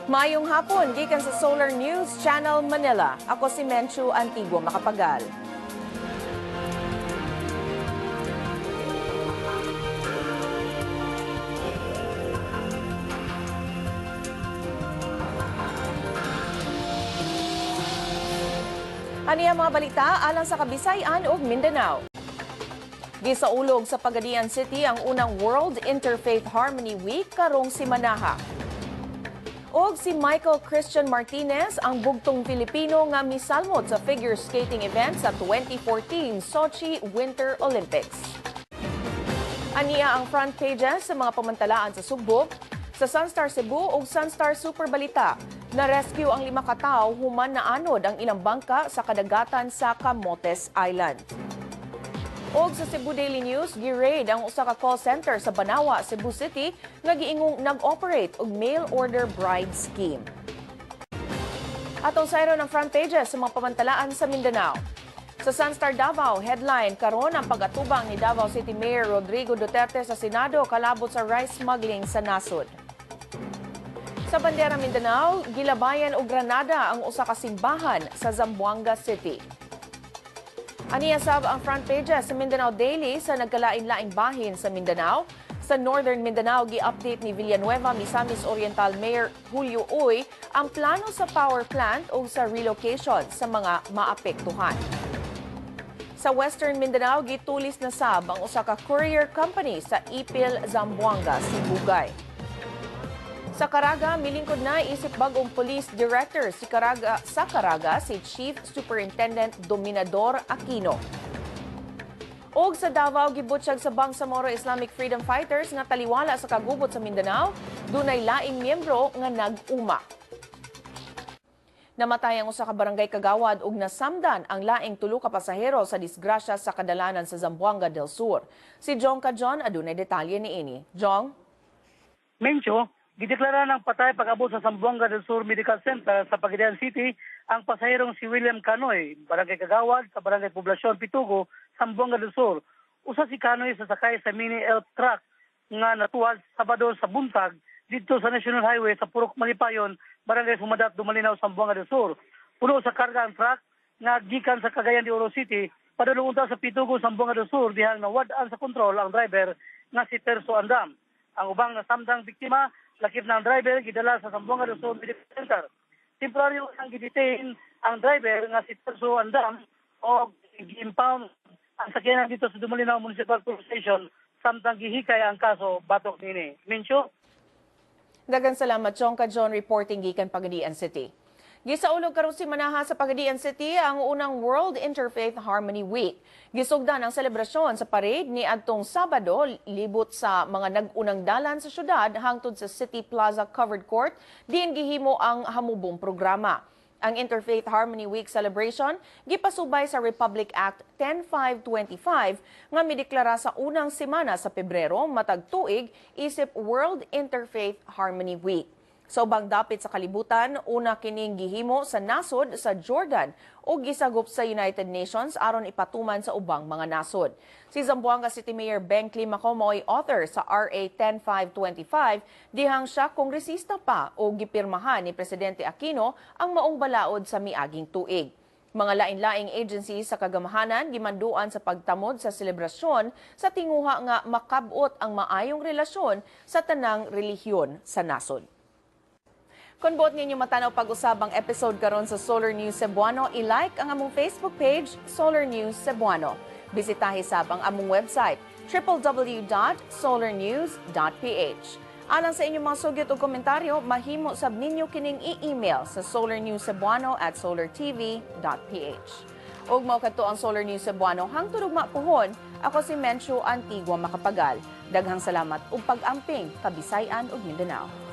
Mayong hapon, gikan sa Solar News Channel Manila. Ako si Menchu Antigua Makapagal. Ani ang mga balita alang sa Kabisayan ug Mindanao. Gisaulog sa Pagadian City ang unang World Interfaith Harmony Week karong simanaha. Og si Michael Christian Martinez ang bugtong Pilipino nga misalmot sa figure skating event sa 2014 Sochi Winter Olympics. Aniya ang front pages sa mga pamantalaan sa Sugbok, sa Sunstar Cebu ug Sunstar Super Balita. Na-rescue ang 5 katawo human naanod ang ilang bangka sa kadagatan sa Camotes Island. Og sa Cebu Daily News, gi-raid ang usa ka call center sa Banawa, Cebu City nga giingong nag-operate og mail order bride scheme. Atong sayro ng front pages sa mga pamantalaan sa Mindanao. Sa Sunstar Davao, headline karon ang pag-atubang ni Davao City Mayor Rodrigo Duterte sa Senado kalabot sa rice smuggling sa nasod. Sa Bandera Mindanao, gilabayan og granada ang usa ka simbahan sa Zamboanga City. Aniya sab ang front pages sa Mindanao Daily sa nagkalain-laing bahin sa Mindanao. Sa Northern Mindanao, gi-update ni Villanueva Misamis Oriental Mayor Julio Uy ang plano sa power plant o sa relocation sa mga maapektuhan. Sa Western Mindanao, gitulis na sab ang usa ka courier company sa Ipil, Zamboanga, Sibugay. Sa Caraga, milingkod na isip bagong police director sa Caraga si Chief Superintendent Dominador Aquino. Og sa Davao, gibutsyag sa Bangsamoro Islamic Freedom Fighters nga taliwala sa kagubot sa Mindanao, dunay laing miyembro nga nag-uma. Namatay ang usa ka barangay kagawad ug nasamdan ang laing tulo ka pasahero sa disgrasya sa kadalanan sa Zamboanga del Sur. Si Jong Kajon adunay detalye niini. Jong? Mencho, gideklara ng patay pag-abot sa Zamboanga del Sur Medical Center sa Pagadian City ang pasaherong si William Canoy, barangay Kagawad sa barangay Poblasyon Pitugo, Zamboanga del Sur. Usa si Canoy sa sakay sa mini elk truck nga natuwad Sabado sa buntag didto sa National Highway sa Purok Malipayon, barangay Sumadat, Dumalinaw, Zamboanga del Sur. Puno sa karga ang truck nga gikan sa Cagayan de Oro City padulong unta sa Pitugo, Zamboanga del Sur dihang nawad-an sa kontrol ang driver nga si Terso Andam. Ang ubang nasamdang biktima lakip ng driver gidala sa Zamboanga del Sur Medical Center. Temporaryo ang gidetain ang driver nga si Terso Andam o gi-impound ang sakyanan dito sa Dumalinaw Municipal Police Station. Samtang gihikay ang kaso batok nini. Mincho? Daghang salamat, Jong Kajon, reporting gikan Pagadian City. Gisaulog karon si manaha sa Pagadian City ang unang World Interfaith Harmony Week. Gisugdan ang selebrasyon sa parade ni adtong Sabado libot sa mga nag-unang dalan sa syudad hangtod sa City Plaza Covered Court diin gihimo ang hamubong programa. Ang Interfaith Harmony Week celebration gipasubay sa Republic Act 10525 nga mideklara sa unang semana sa Pebrero matag tuig isip World Interfaith Harmony Week. Sa ubang dapit sa kalibutan, una kining gihimo sa nasod sa Jordan o gisagop sa United Nations aron ipatuman sa ubang mga nasod. Si Zamboanga City Mayor Ben Climaco mo'y author sa RA 10525 dihang siya kongresista pa o gipirmahan ni Presidente Aquino ang maong balaod sa miaging tuig. Mga lain-laing agencies sa kagamahanan gimanduan sa pagtamod sa selebrasyon sa tinguha nga makabot ang maayong relasyon sa tanang relihiyon sa nasod. Kung buot ninyo matanaw pag-usabang episode karon sa Solar News Cebuano, i-like ang among Facebook page, Solar News Cebuano. Bisitahi sab ang among website, www.solarnews.ph. Alang sa inyong mga sugyot o komentaryo, mahimo sab ninyo kining i-email sa solarnewscebuano@solartv.ph. Og mao kadto ang Solar News Cebuano hangtod ug mapuhon. Ako si Menchu Antigua Makapagal. Daghang salamat ug pag-amping Kabisayan ug Mindanao.